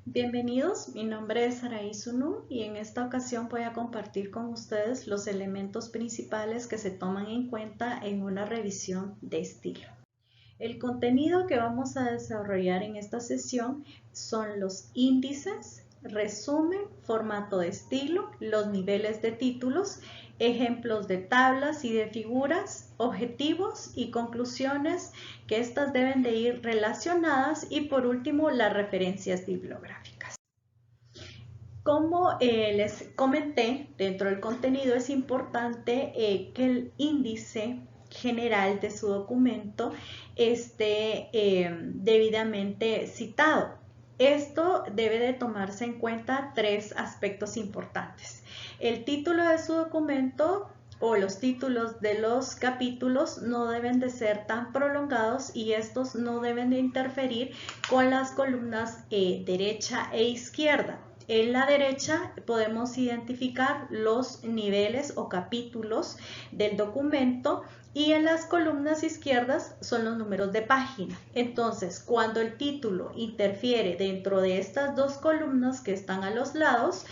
Bienvenidos, mi nombre es Saraí Sunú y en esta ocasión voy a compartir con ustedes los elementos principales que se toman en cuenta en una revisión de estilo. El contenido que vamos a desarrollar en esta sesión son los índices, resumen, formato de estilo, los niveles de títulos, ejemplos de tablas y de figuras, objetivos y conclusiones, que estas deben de ir relacionadas, y por último las referencias bibliográficas. Como les comenté, dentro del contenido es importante que el índice general de su documento esté debidamente citado. Esto debe de tomarse en cuenta tres aspectos importantes. El título de su documento o los títulos de los capítulos no deben de ser tan prolongados y estos no deben de interferir con las columnas derecha e izquierda. En la derecha podemos identificar los niveles o capítulos del documento y en las columnas izquierdas son los números de página. Entonces, cuando el título interfiere dentro de estas dos columnas que están a los lados,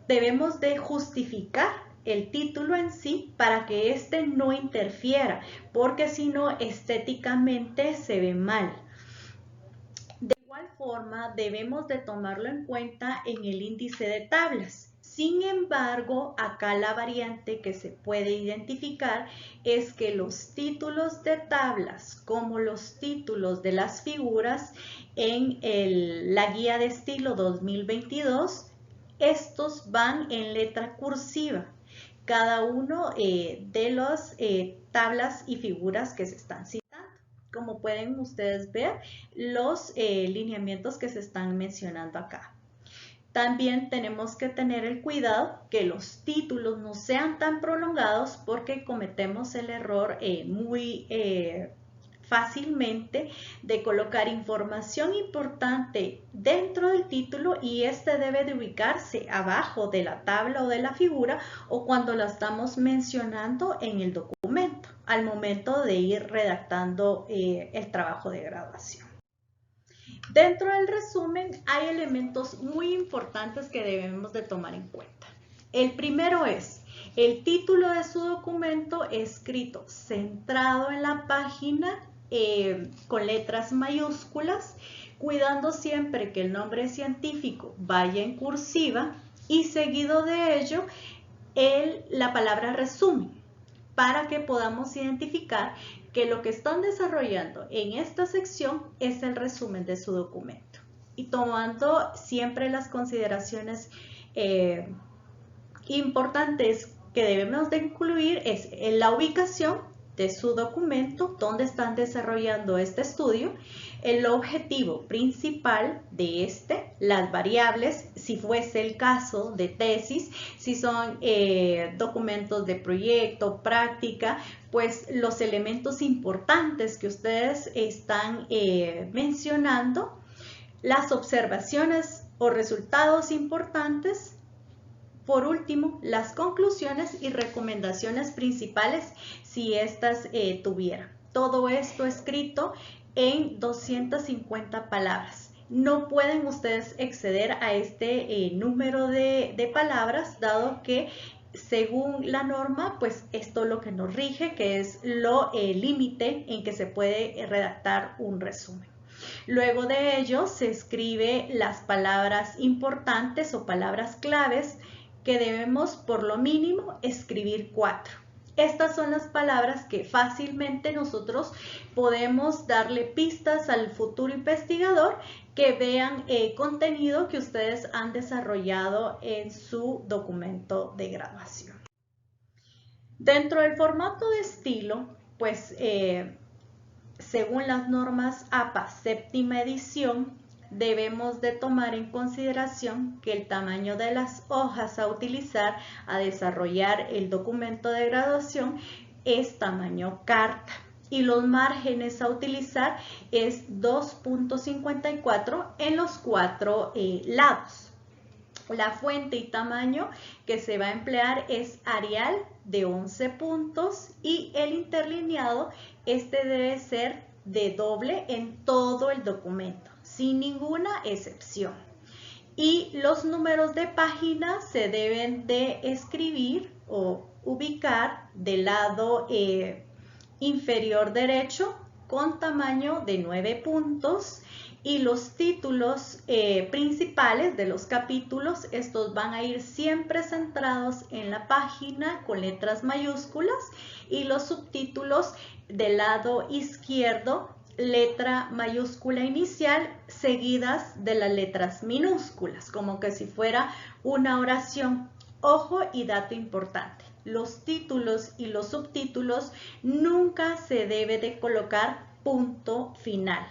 debemos de justificar el título en sí para que éste no interfiera, porque si no, estéticamente se ve mal. De igual forma, debemos de tomarlo en cuenta en el índice de tablas. Sin embargo, acá la variante que se puede identificar es que los títulos de tablas, como los títulos de las figuras en la guía de estilo 2022, estos van en letra cursiva. Cada uno de las tablas y figuras que se están citando. Como pueden ustedes ver, los lineamientos que se están mencionando acá. También tenemos que tener el cuidado que los títulos no sean tan prolongados, porque cometemos el error muy fácilmente de colocar información importante dentro del título y este debe de ubicarse abajo de la tabla o de la figura, o cuando la estamos mencionando en el documento al momento de ir redactando el trabajo de graduación. Dentro del resumen hay elementos muy importantes que debemos de tomar en cuenta. El primero es el título de su documento escrito centrado en la página con letras mayúsculas, cuidando siempre que el nombre científico vaya en cursiva y seguido de ello la palabra resumen, para que podamos identificar que lo que están desarrollando en esta sección es el resumen de su documento. Y tomando siempre las consideraciones importantes que debemos de incluir es en la ubicación de su documento, donde están desarrollando este estudio, el objetivo principal de las variables, si fuese el caso de tesis, si son documentos de proyecto, práctica, pues los elementos importantes que ustedes están mencionando, las observaciones o resultados importantes. Por último, las conclusiones y recomendaciones principales, si estas tuvieran. Todo esto escrito en 250 palabras. No pueden ustedes exceder a este número de palabras, dado que según la norma, pues esto es lo que nos rige, que es lo límite en que se puede redactar un resumen. Luego de ello se escribe las palabras importantes o palabras claves, que debemos por lo mínimo escribir 4. Estas son las palabras que fácilmente nosotros podemos darle pistas al futuro investigador que vean contenido que ustedes han desarrollado en su documento de graduación. Dentro del formato de estilo, pues según las normas APA séptima edición, debemos de tomar en consideración que el tamaño de las hojas a utilizar a desarrollar el documento de graduación es tamaño carta y los márgenes a utilizar es 2.54 en los 4 lados. La fuente y tamaño que se va a emplear es Arial de 11 puntos y el interlineado debe ser de doble en todo el documento, sin ninguna excepción. Y los números de página se deben de escribir o ubicar del lado inferior derecho con tamaño de 9 puntos, y los títulos principales de los capítulos, estos van a ir siempre centrados en la página con letras mayúsculas, y los subtítulos del lado izquierdo, letra mayúscula inicial seguidas de las letras minúsculas, como que si fuera una oración. Ojo y dato importante: los títulos y los subtítulos nunca se debe de colocar punto final.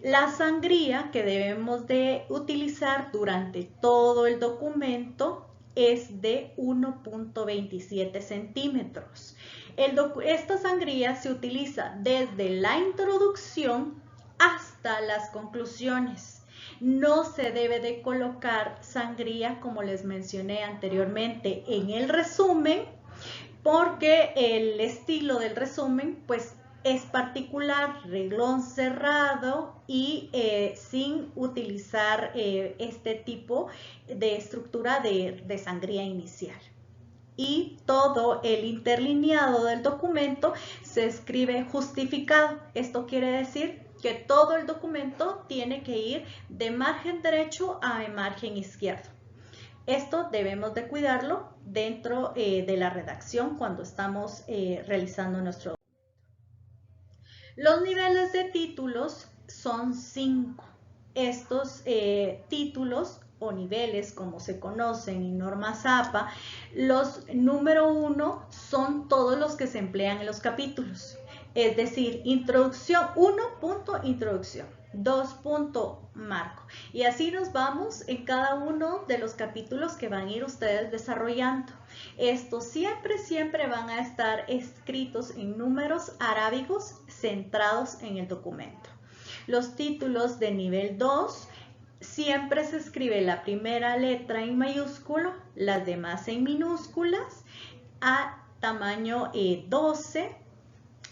La sangría que debemos de utilizar durante todo el documento es de 1.27 centímetros. Esta sangría se utiliza desde la introducción hasta las conclusiones. No se debe de colocar sangría, como les mencioné anteriormente, en el resumen, porque el estilo del resumen pues es particular, reglón cerrado y sin utilizar este tipo de estructura de sangría inicial. Y todo el interlineado del documento se escribe justificado. Esto quiere decir que todo el documento tiene que ir de margen derecho a margen izquierdo. Esto debemos de cuidarlo dentro de la redacción cuando estamos realizando nuestro documento. Los niveles de títulos son 5. Estos títulos o niveles, como se conocen en normas APA, los número 1 son todos los que se emplean en los capítulos. Es decir, introducción, 1 punto introducción, 2 punto marco. Y así nos vamos en cada uno de los capítulos que van a ir ustedes desarrollando. Estos siempre van a estar escritos en números arábigos centrados en el documento. Los títulos de nivel 2 siempre se escribe la primera letra en mayúsculo, las demás en minúsculas, a tamaño 12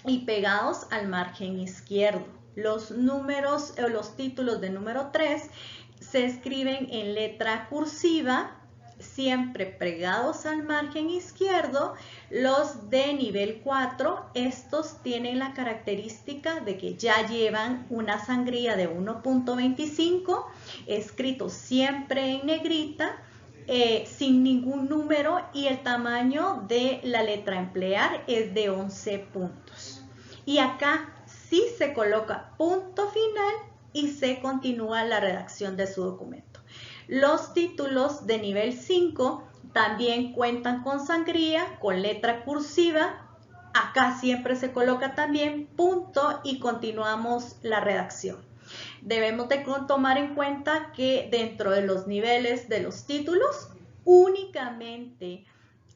y pegados al margen izquierdo. Los números o los títulos de número 3 se escriben en letra cursiva, siempre pegados al margen izquierdo. Los de nivel 4, estos tienen la característica de que ya llevan una sangría de 1.25, escrito siempre en negrita, sin ningún número, y el tamaño de la letra a emplear es de 11 puntos. Y acá sí se coloca punto final y se continúa la redacción de su documento. Los títulos de nivel 5 también cuentan con sangría, con letra cursiva. Acá siempre se coloca también punto y continuamos la redacción. Debemos de tomar en cuenta que dentro de los niveles de los títulos, únicamente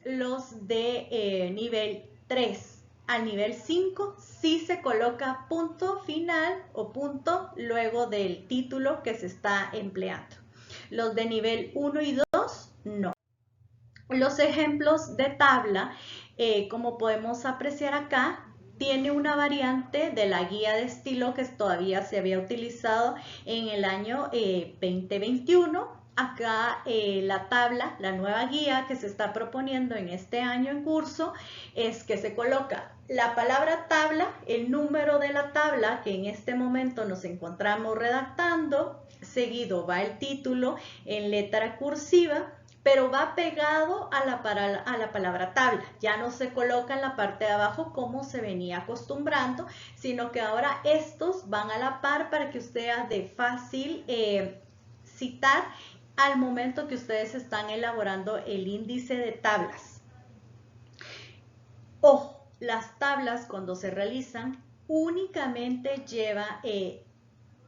los de nivel 3 al nivel 5 sí se coloca punto final o punto luego del título que se está empleando. Los de nivel 1 y 2 no. Los ejemplos de tabla, como podemos apreciar acá, tiene una variante de la guía de estilo que todavía se había utilizado en el año 2021. Acá la tabla, la nueva guía que se está proponiendo en este año en curso, es que se coloca la palabra tabla, el número de la tabla que en este momento nos encontramos redactando, seguido va el título en letra cursiva, pero va pegado a la palabra tabla. Ya no se coloca en la parte de abajo como se venía acostumbrando, sino que ahora estos van a la par para que usted sea de fácil citar al momento que ustedes están elaborando el índice de tablas. Ojo, las tablas cuando se realizan únicamente lleva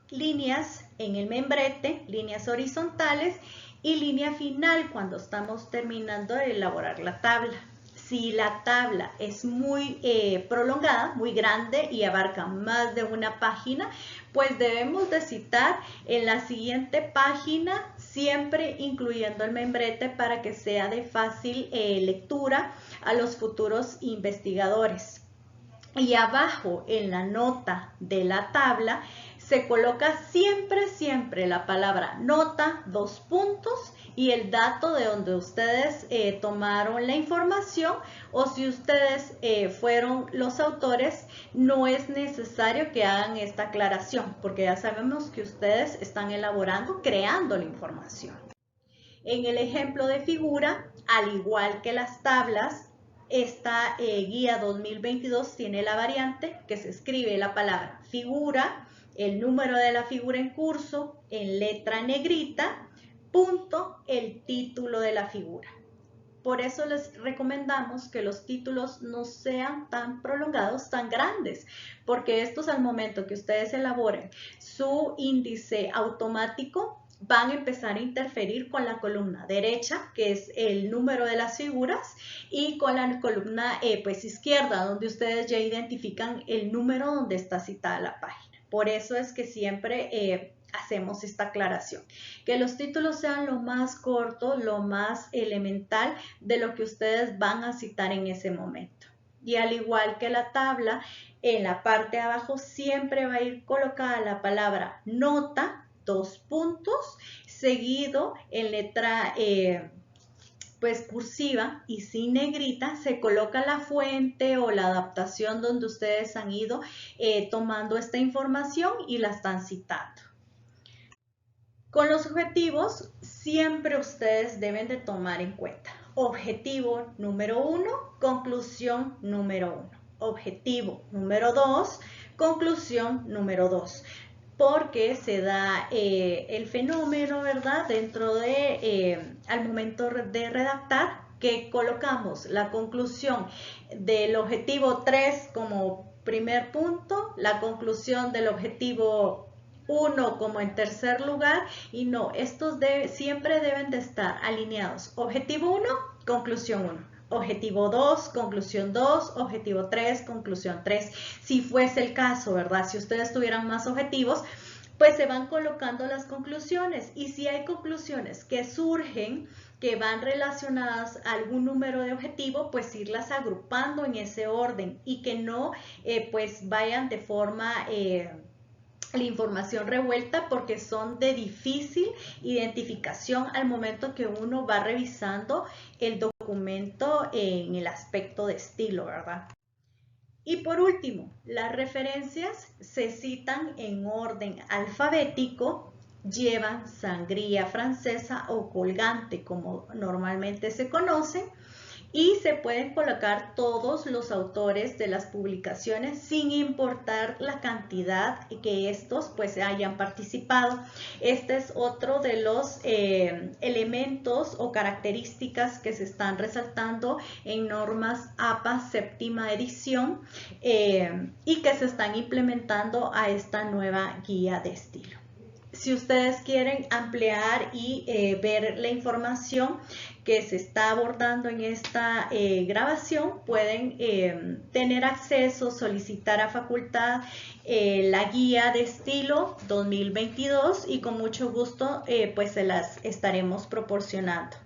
líneas en el membrete, líneas horizontales y línea final cuando estamos terminando de elaborar la tabla. Si la tabla es muy prolongada, muy grande y abarca más de una página, pues debemos de citar en la siguiente página, siempre incluyendo el membrete para que sea de fácil lectura a los futuros investigadores. y abajo en la nota de la tabla se coloca siempre la palabra nota, 2 puntos y el dato de donde ustedes tomaron la información, o si ustedes fueron los autores, no es necesario que hagan esta aclaración porque ya sabemos que ustedes están elaborando, creando la información. En el ejemplo de figura, al igual que las tablas, esta guía 2022 tiene la variante que se escribe la palabra figura, el número de la figura en curso en letra negrita, punto, el título de la figura. Por eso les recomendamos que los títulos no sean tan prolongados, tan grandes, porque estos al momento que ustedes elaboren su índice automático, van a empezar a interferir con la columna derecha, que es el número de las figuras, y con la columna pues izquierda, donde ustedes ya identifican el número donde está citada la página. Por eso es que siempre hacemos esta aclaración, que los títulos sean lo más corto, lo más elemental de lo que ustedes van a citar en ese momento. Y al igual que la tabla, en la parte de abajo siempre va a ir colocada la palabra nota, 2 puntos, seguido en letra pues cursiva y sin negrita, se coloca la fuente o la adaptación donde ustedes han ido tomando esta información y la están citando. Con los objetivos, siempre ustedes deben de tomar en cuenta objetivo número 1, conclusión número 1. Objetivo número 2, conclusión número 2. Porque se da el fenómeno, ¿verdad? Dentro de, al momento de redactar, que colocamos la conclusión del objetivo 3 como primer punto, la conclusión del objetivo 1 como en tercer lugar, y no, estos siempre deben de estar alineados. Objetivo 1, conclusión 1. Objetivo 2, conclusión 2, objetivo 3, conclusión 3. Si fuese el caso, ¿verdad? Si ustedes tuvieran más objetivos, pues se van colocando las conclusiones. Y si hay conclusiones que surgen, que van relacionadas a algún número de objetivo, pues irlas agrupando en ese orden y que no pues vayan de forma... la información revuelta, porque son de difícil identificación al momento que uno va revisando el documento en el aspecto de estilo, ¿verdad? Y por último, las referencias se citan en orden alfabético, llevan sangría francesa o colgante, como normalmente se conoce, y se pueden colocar todos los autores de las publicaciones sin importar la cantidad que estos pues hayan participado. Este es otro de los elementos o características que se están resaltando en normas APA séptima edición y que se están implementando a esta nueva guía de estilo. Si ustedes quieren ampliar y ver la información que se está abordando en esta grabación, pueden tener acceso, solicitar a facultad la guía de estilo 2022 y con mucho gusto pues se las estaremos proporcionando.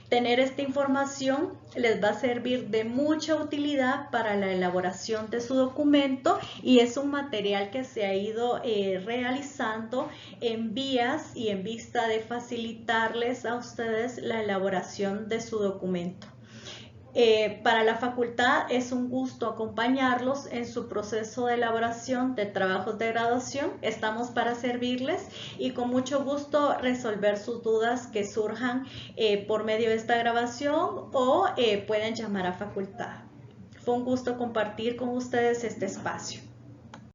Tener esta información les va a servir de mucha utilidad para la elaboración de su documento y es un material que se ha ido realizando en vías y en vista de facilitarles a ustedes la elaboración de su documento. Para la facultad es un gusto acompañarlos en su proceso de elaboración de trabajos de graduación. Estamos para servirles y con mucho gusto resolver sus dudas que surjan por medio de esta grabación o pueden llamar a facultad. Fue un gusto compartir con ustedes este espacio.